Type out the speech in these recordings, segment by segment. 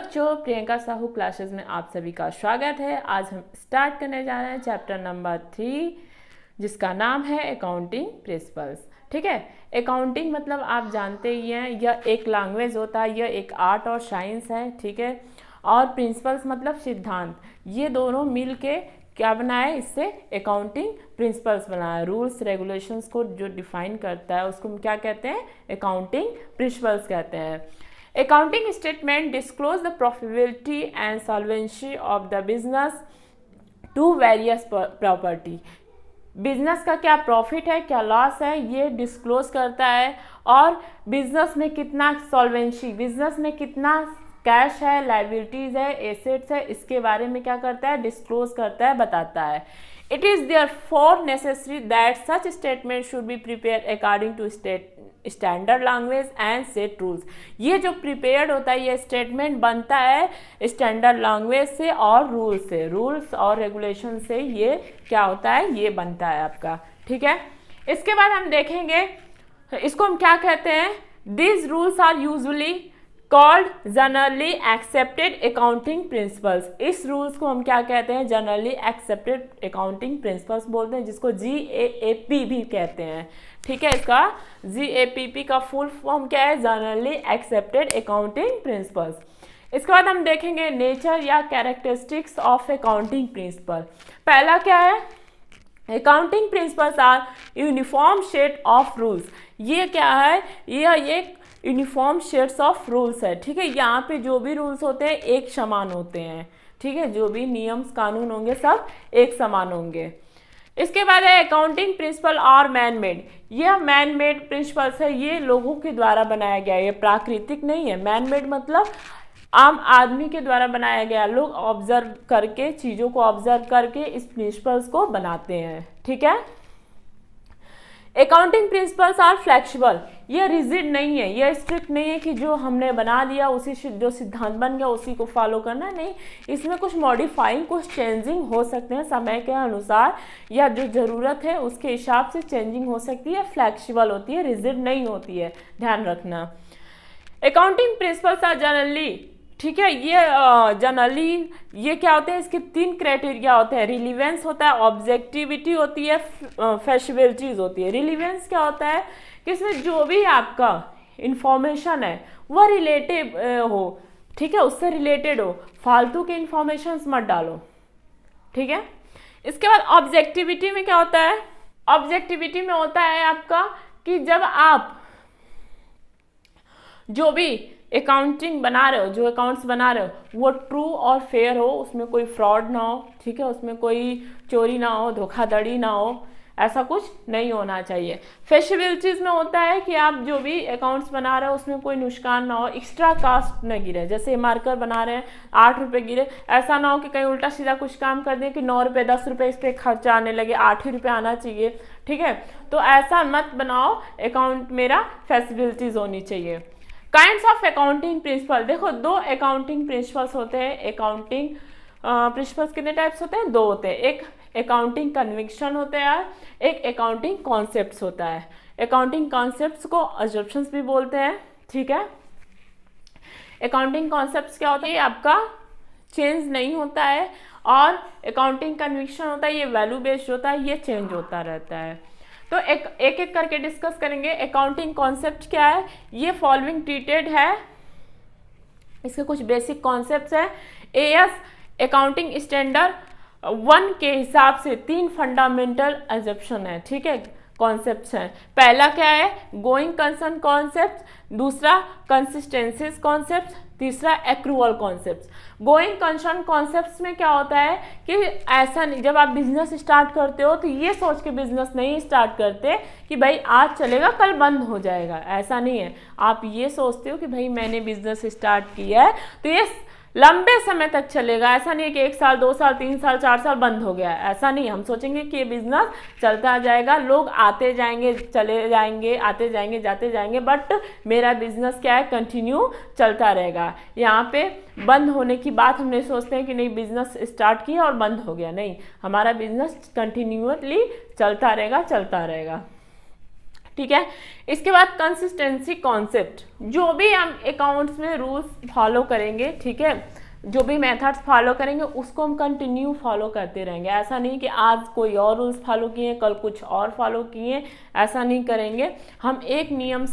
बच्चों, प्रियंका साहू क्लासेस में आप सभी का स्वागत है। आज हम स्टार्ट करने जा रहे हैं चैप्टर नंबर 3, जिसका नाम है अकाउंटिंग प्रिंसिपल्स। ठीक है, अकाउंटिंग मतलब आप जानते ही हैं, यह एक लैंग्वेज होता है, यह एक आर्ट और साइंस है। ठीक है, और प्रिंसिपल्स मतलब सिद्धांत। ये दोनों मिल के क्या बनाए, इससे अकाउंटिंग प्रिंसिपल्स बनाए। रूल्स रेगुलेशंस को जो डिफाइन करता है उसको हम क्या कहते हैं, अकाउंटिंग प्रिंसिपल्स कहते हैं। Accounting statement disclose the profitability and solvency of the business to various property। Business का क्या प्रॉफिट है, क्या लॉस है, ये डिस्क्लोज करता है। और बिजनेस में कितना सॉल्वेंसी, बिजनेस में कितना कैश है, लाइबिलिटीज है, एसेट्स है, इसके बारे में क्या करता है, डिस्क्लोज करता है, बताता है। It is therefore necessary that such statement should be prepared according to standard language and set rules। ये जो प्रिपेयर्ड होता है, ये स्टेटमेंट बनता है स्टैंडर्ड लैंग्वेज से और रूल्स से, रूल्स और रेगुलेशन से ये क्या होता है, ये बनता है आपका। ठीक है, इसके बाद हम देखेंगे इसको हम क्या कहते हैं। These rules are usually called generally accepted accounting principles. इस रूल्स को हम क्या कहते हैं, जनरली एक्सेप्टेड अकाउंटिंग प्रिंसिपल्स बोलते हैं, जिसको GAAP भी कहते हैं। ठीक है, इसका GAPP का फुल फॉर्म क्या है, जनरली एक्सेप्टेड अकाउंटिंग प्रिंसिपल्स। इसके बाद हम देखेंगे नेचर या कैरेक्टरिस्टिक्स ऑफ अकाउंटिंग प्रिंसिपल। पहला क्या है, accounting principles are uniform set of rules. ये क्या है, यह एक यूनिफॉर्म सेट्स ऑफ रूल्स है। ठीक है, यहाँ पे जो भी रूल्स होते हैं एक समान होते हैं। ठीक है, जो भी नियम कानून होंगे सब एक समान होंगे। इसके बाद है अकाउंटिंग प्रिंसिपल और मैन मेड। यह मैन मेड प्रिंसिपल्स है, ये लोगों के द्वारा बनाया गया है, ये प्राकृतिक नहीं है। मैन मेड मतलब आम आदमी के द्वारा बनाया गया, लोग ऑब्जर्व करके, चीज़ों को ऑब्जर्व करके इस प्रिंसिपल्स को बनाते हैं। ठीक है, अकाउंटिंग प्रिंसिपल्स आर फ्लेक्सिबल। ये रिजिड नहीं है, ये स्ट्रिक्ट नहीं है कि जो हमने बना दिया उसी जो सिद्धांत बन गया उसी को फॉलो करना है, नहीं। इसमें कुछ मॉडिफाइंग, कुछ चेंजिंग हो सकते हैं समय के अनुसार, या जो ज़रूरत है उसके हिसाब से चेंजिंग हो सकती है। फ्लेक्सिबल होती है, रिजिड नहीं होती है, ध्यान रखना। अकाउंटिंग प्रिंसिपल्स आर जनरली, ठीक है, ये जनरली ये क्या होते हैं, इसके 3 क्राइटेरिया होते हैं। रिलीवेंस होता है, ऑब्जेक्टिविटी होती है, फैसिबिलिटीज होती है। रिलीवेंस क्या होता है कि इसमें जो भी आपका इंफॉर्मेशन है वह रिलेटिव हो। ठीक है, उससे रिलेटेड हो, फालतू के इंफॉर्मेशन मत डालो। ठीक है, इसके बाद ऑब्जेक्टिविटी में क्या होता है, ऑब्जेक्टिविटी में होता है आपका कि जब आप जो भी अकाउंटिंग बना रहे हो, जो अकाउंट्स बना रहे हो, वो ट्रू और फेयर हो, उसमें कोई फ्रॉड ना हो। ठीक है, उसमें कोई चोरी ना हो, धोखाधड़ी ना हो, ऐसा कुछ नहीं होना चाहिए। फैसिबिलिटीज में होता है कि आप जो भी अकाउंट्स बना रहे हो उसमें कोई नुकसान ना हो, एक्स्ट्रा कास्ट न गिरे। जैसे मार्कर बना रहे हैं 8 रुपये गिरे, ऐसा ना हो कि कहीं उल्टा सीधा कुछ काम कर दें कि 9 रुपये 10 रुपये इस पर खर्चा आने लगे, 8 ही रुपये आना चाहिए। ठीक है, तो ऐसा मत बनाओ अकाउंट, मेरा फैसिबिलिटीज होनी चाहिए। काइंड्स ऑफ अकाउंटिंग प्रिंसिपल, देखो 2 अकाउंटिंग प्रिंसिपल्स होते हैं। अकाउंटिंग प्रिंसिपल्स कितने टाइप्स होते हैं, 2 होते हैं। एक अकाउंटिंग कन्विक्शन होता है, एक अकाउंटिंग कॉन्सेप्ट्स होता है। अकाउंटिंग कॉन्सेप्ट्स को अजम्पशंस भी बोलते हैं। ठीक है, अकाउंटिंग कॉन्सेप्ट्स क्या होता है, ये आपका चेंज नहीं होता है, और अकाउंटिंग कन्विक्शन होता है, ये वैल्यू बेस्ड होता है, ये चेंज होता रहता है। तो एक करके डिस्कस करेंगे। अकाउंटिंग कॉन्सेप्ट क्या है, ये फॉलोइंग ट्रीटेड है, इसके कुछ बेसिक कॉन्सेप्ट्स हैं। AS अकाउंटिंग स्टैंडर्ड 1 के हिसाब से 3 फंडामेंटल एजम्पशन है। ठीक है, कॉन्सेप्ट्स हैं। पहला क्या है, गोइंग कंसर्न कॉन्सेप्ट, दूसरा कंसिस्टेंसीज कॉन्सेप्ट, तीसरा accrual concept. Going concern concepts में क्या होता है कि ऐसा नहीं, जब आप बिजनेस स्टार्ट करते हो तो ये सोच के बिजनेस नहीं स्टार्ट करते कि भाई आज चलेगा कल बंद हो जाएगा, ऐसा नहीं है। आप ये सोचते हो कि भाई मैंने बिजनेस स्टार्ट किया है तो ये लंबे समय तक चलेगा। ऐसा नहीं है कि 1 साल 2 साल 3 साल 4 साल बंद हो गया, ऐसा नहीं। हम सोचेंगे कि ये बिजनेस चलता जाएगा, लोग आते जाएंगे, चले जाएंगे, आते जाएंगे, जाते जाएंगे, बट मेरा बिजनेस क्या है, कंटिन्यू चलता रहेगा। यहाँ पे बंद होने की बात हमने सोचते हैं कि नहीं, बिजनेस स्टार्ट किया और बंद हो गया, नहीं, हमारा बिजनेस कंटिन्यूअसली चलता रहेगा, चलता रहेगा। ठीक है। इसके बाद कंसिस्टेंसी कॉन्सेप्ट, जो भी हम अकाउंट्स में रूल्स फॉलो करेंगे, ठीक है, जो भी मेथड्स फॉलो करेंगे उसको हम कंटिन्यू फॉलो करते रहेंगे। ऐसा नहीं कि आज कोई और रूल्स फॉलो किए कल कुछ और फॉलो किए, ऐसा नहीं करेंगे। हम एक नियम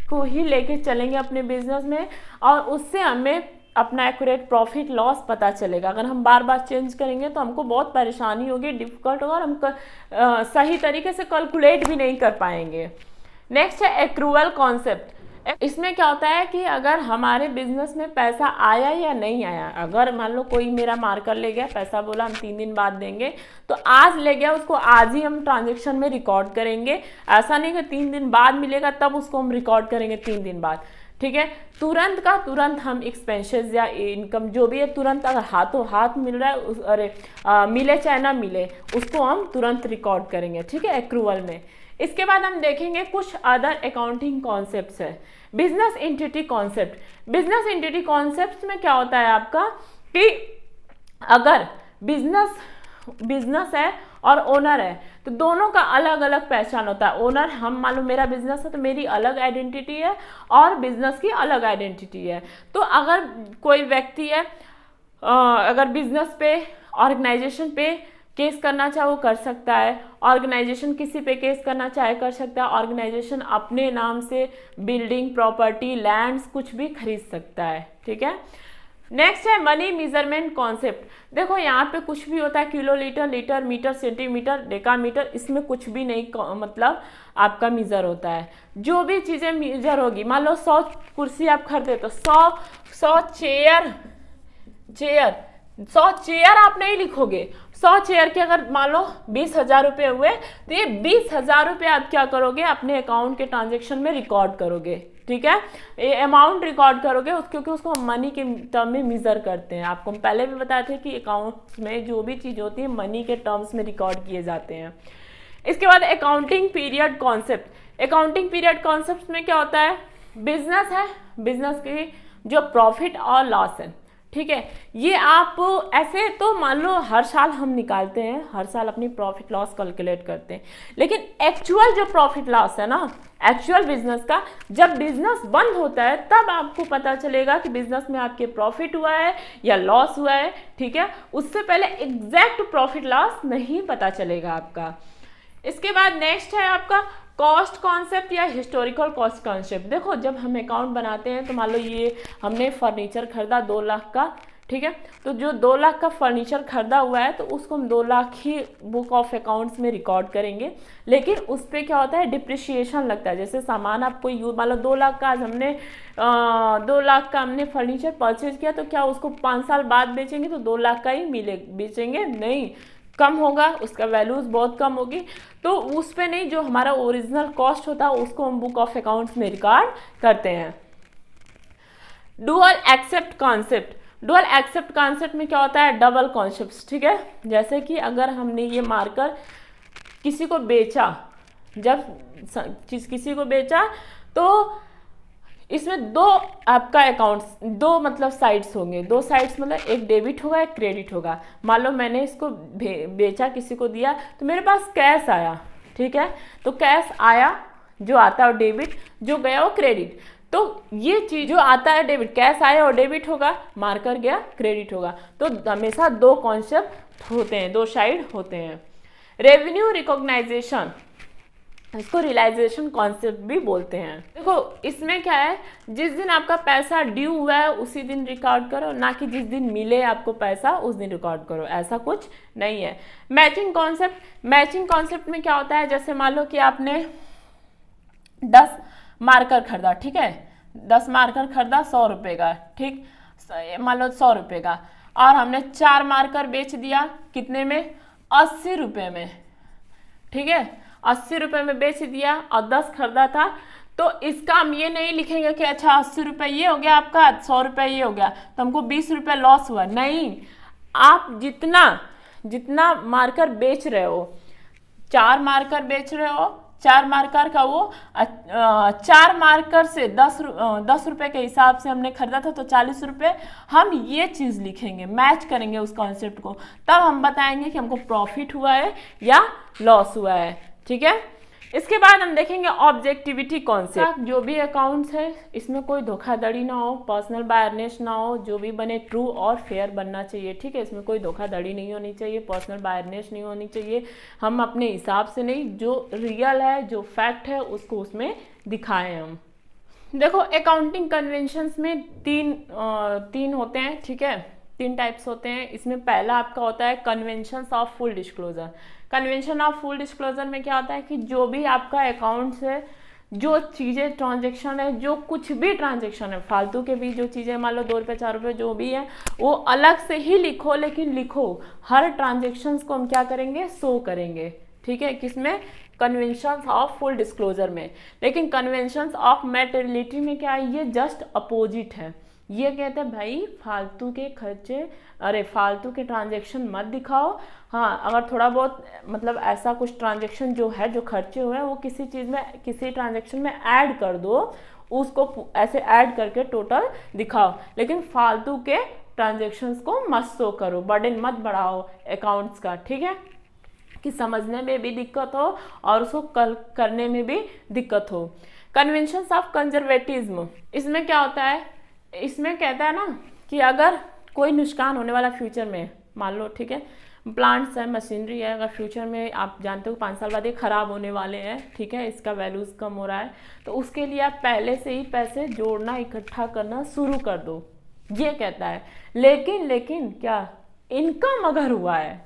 को ही लेके चलेंगे अपने बिजनेस में और उससे हमें अपना एक्यूरेट प्रॉफिट लॉस पता चलेगा। अगर हम बार बार चेंज करेंगे तो हमको बहुत परेशानी होगी, डिफिकल्ट होगा और हम सही तरीके से कैलकुलेट भी नहीं कर पाएंगे। नेक्स्ट है एक्रूवल कॉन्सेप्ट। इसमें क्या होता है कि अगर हमारे बिजनेस में पैसा आया या नहीं आया, अगर मान लो कोई मेरा मार्कर ले गया, पैसा बोला हम 3 दिन बाद देंगे, तो आज ले गया उसको आज ही हम ट्रांजेक्शन में रिकॉर्ड करेंगे। ऐसा नहीं कि 3 दिन बाद मिलेगा तब उसको हम रिकॉर्ड करेंगे 3 दिन बाद, ठीक है। तुरंत का तुरंत हम एक्सपेंसेस या इनकम जो भी है तुरंत अगर हाथों हाथ मिल रहा है, मिले चाहे ना मिले, उसको हम तुरंत रिकॉर्ड करेंगे, ठीक है, एक्रूवल में। इसके बाद हम देखेंगे कुछ अदर अकाउंटिंग कॉन्सेप्ट्स है। Business entity concept. Business entity concept में क्या होता है आपका कि अगर बिजनेस है और ओनर है तो दोनों का अलग अलग पहचान होता है। ओनर, हम मान लो मेरा बिजनेस है तो मेरी अलग आइडेंटिटी है और बिजनेस की अलग आइडेंटिटी है। तो अगर कोई व्यक्ति है, अगर बिजनेस पे, ऑर्गेनाइजेशन पे केस करना चाहे वो कर सकता है, ऑर्गेनाइजेशन किसी पे केस करना चाहे कर सकता है, ऑर्गेनाइजेशन अपने नाम से बिल्डिंग, प्रॉपर्टी, लैंड्स कुछ भी खरीद सकता है, ठीक है। नेक्स्ट है मनी मेजरमेंट कॉन्सेप्ट। देखो यहाँ पे कुछ भी होता है, kilolitre, litre, metre, centimetre, decametre, इसमें कुछ भी नहीं मतलब आपका मीजर होता है। जो भी चीज़ें मीजर होगी, मान लो 100 कुर्सी आप खरीदे तो 100 चेयर आप नहीं लिखोगे। 100 चेयर के अगर मान लो 20,000 रुपये हुए तो ये 20,000 रुपये आप क्या करोगे, अपने अकाउंट के ट्रांजेक्शन में रिकॉर्ड करोगे, ठीक है। ये अमाउंट रिकॉर्ड करोगे क्योंकि उसको हम मनी के टर्म में मेजर करते हैं। आपको हम पहले भी बताए थे कि अकाउंट में जो भी चीज़ होती है मनी के टर्म्स में रिकॉर्ड किए जाते हैं। इसके बाद accounting period concept. Accounting period concept में क्या होता है, बिजनेस है, बिजनेस की जो प्रॉफिट और लॉस है, ठीक है, ये आप ऐसे तो मान लो हर साल हम निकालते हैं, हर साल अपनी प्रॉफिट लॉस कैलकुलेट करते हैं, लेकिन एक्चुअल जो प्रॉफिट लॉस है ना, एक्चुअल बिजनेस का, जब बिजनेस बंद होता है तब आपको पता चलेगा कि बिजनेस में आपके प्रॉफिट हुआ है या लॉस हुआ है, ठीक है। उससे पहले एग्जैक्ट प्रॉफिट लॉस नहीं पता चलेगा आपका। इसके बाद नेक्स्ट है आपका कॉस्ट कॉन्सेप्ट या हिस्टोरिकल कॉस्ट कॉन्सेप्ट। देखो जब हम अकाउंट बनाते हैं तो मान लो ये हमने फर्नीचर खरीदा 2 लाख का, ठीक है, तो जो 2 लाख का फर्नीचर खरीदा हुआ है तो उसको हम 2 लाख ही बुक ऑफ अकाउंट्स में रिकॉर्ड करेंगे, लेकिन उस पर क्या होता है, डिप्रिशिएशन लगता है। जैसे सामान आपको मान लो 2 लाख का आज हमने 2 लाख का हमने फर्नीचर परचेज किया, तो क्या उसको 5 साल बाद बेचेंगे तो 2 लाख का ही बेचेंगे? नहीं, कम होगा, उसका वैल्यूज बहुत कम होगी। तो उस पे नहीं, जो हमारा ओरिजिनल कॉस्ट होता है उसको हम बुक ऑफ अकाउंट्स में रिकॉर्ड करते हैं। Dual aspect concept. Dual aspect concept में क्या होता है, डबल कॉन्सेप्ट, ठीक है। जैसे कि अगर हमने ये मार्कर किसी को बेचा, जब किसी को बेचा तो इसमें 2 आपका अकाउंट्स, 2 मतलब साइड्स होंगे, 2 साइड्स मतलब एक डेबिट होगा एक क्रेडिट होगा। मान लो मैंने इसको बेचा, किसी को दिया, तो मेरे पास कैश आया, ठीक है, तो कैश आया जो आता है डेबिट, जो गया वो क्रेडिट। तो ये चीज जो आता है डेबिट, कैश आया और डेबिट होगा, मार्कर गया क्रेडिट होगा। तो हमेशा 2 कॉन्सेप्ट होते हैं, 2 साइड होते हैं। रेवेन्यू रिकॉग्नाइजेशन, इसको रियलाइजेशन कॉन्सेप्ट भी बोलते हैं। देखो इसमें क्या है, जिस दिन आपका पैसा ड्यू हुआ है उसी दिन रिकॉर्ड करो, ना कि जिस दिन मिले आपको पैसा उस दिन रिकॉर्ड करो, ऐसा कुछ नहीं है। Matching concept. मैचिंग कॉन्सेप्ट में क्या होता है, जैसे मान लो कि आपने 10 मार्कर खरीदा, ठीक है, 10 मार्कर खरीदा 100 रुपये का, ठीक, मान लो 100 रुपये का, और हमने 4 मार्कर बेच दिया, कितने में, 80 रुपये में, ठीक है, 80 रुपये में बेच दिया और 10 खरीदा था। तो इसका हम ये नहीं लिखेंगे कि अच्छा 80 रुपये ये हो गया आपका, 100 रुपये ये हो गया, तो हमको 20 रुपये लॉस हुआ। नहीं, आप जितना मार्कर बेच रहे हो, 4 मार्कर बेच रहे हो, 4 मार्कर का वो 4 मार्कर से 10 रुपये के हिसाब से हमने खरीदा था, तो 40 रुपये हम ये चीज़ लिखेंगे, मैच करेंगे उस कॉन्सेप्ट को, तब हम बताएंगे कि हमको प्रॉफिट हुआ है या लॉस हुआ है, ठीक है। इसके बाद हम देखेंगे ऑब्जेक्टिविटी कॉन्सेप्ट। जो भी अकाउंट्स है इसमें कोई धोखाधड़ी ना हो, पर्सनल बायरनेस ना हो, जो भी बने ट्रू और फेयर बनना चाहिए, ठीक है। इसमें कोई धोखाधड़ी नहीं होनी चाहिए, पर्सनल बायरनेस नहीं होनी चाहिए। हम अपने हिसाब से नहीं, जो रियल है, जो फैक्ट है, उसको उसमें दिखाएं हम। देखो अकाउंटिंग कन्वेंशंस में तीन होते हैं, ठीक है, 3 टाइप्स होते हैं। इसमें पहला आपका होता है conventions of full disclosure. Convention of full disclosure में क्या होता है कि जो भी आपका अकाउंट्स है, जो चीज़ें ट्रांजेक्शन है, जो कुछ भी ट्रांजेक्शन है, फालतू के भी जो चीज़ें मान लो 2 रुपये 4 रुपये जो भी है, वो अलग से ही लिखो, लेकिन लिखो हर ट्रांजेक्शन्स को हम क्या करेंगे, शो करेंगे, ठीक है। किसमें, कन्वेंशंस ऑफ फुल डिस्क्लोजर में। लेकिन कन्वेंशंस ऑफ मैटेरियलिटी में क्या है, ये जस्ट अपोजिट है। ये कहते हैं भाई फालतू के खर्चे, अरे फालतू के ट्रांजेक्शन मत दिखाओ। हाँ, अगर थोड़ा बहुत मतलब ऐसा कुछ ट्रांजेक्शन जो है, जो खर्चे हुए हैं, वो किसी चीज़ में, किसी ट्रांजेक्शन में ऐड कर दो, उसको ऐसे ऐड करके टोटल दिखाओ, लेकिन फालतू के ट्रांजेक्शन्स को मत शो करो, बर्डन मत बढ़ाओ अकाउंट्स का, ठीक है, कि समझने में भी दिक्कत हो और उसको करने में भी दिक्कत हो। कन्वेंशंस ऑफ कंजर्वेटिज्म, इसमें क्या होता है, इसमें कहता है ना कि अगर कोई नुकसान होने वाला फ्यूचर में, मान लो, ठीक है, प्लांट्स है, मशीनरी है, अगर फ्यूचर में आप जानते हो 5 साल बाद ये ख़राब होने वाले हैं, ठीक है, इसका वैल्यूज़ कम हो रहा है, तो उसके लिए आप पहले से ही पैसे जोड़ना, इकट्ठा करना शुरू कर दो, ये कहता है। लेकिन क्या, इनकम अगर हुआ है,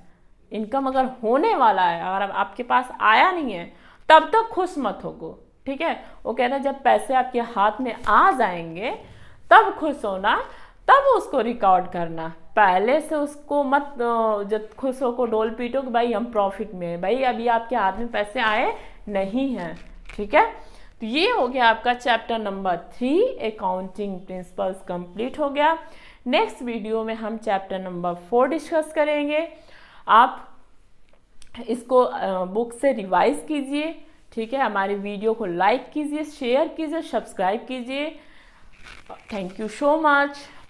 इनकम अगर होने वाला है, अगर आपके पास आया नहीं है, तब तक खुश मत होगो, ठीक है। वो कहता है जब पैसे आपके हाथ में आ जाएंगे तब खुश होना, तब उसको रिकॉर्ड करना, पहले से उसको मत, जब खुश हो को डोल पीटो कि भाई हम प्रॉफिट में हैं। भाई अभी आपके हाथ में पैसे आए नहीं हैं, ठीक है। तो ये हो गया आपका chapter number 3 accounting principles complete हो गया। नेक्स्ट वीडियो में हम चैप्टर नंबर 4 डिस्कस करेंगे। आप इसको बुक से रिवाइज कीजिए, ठीक है। हमारी वीडियो को लाइक कीजिए, शेयर कीजिए, सब्सक्राइब कीजिए। Thank you so much.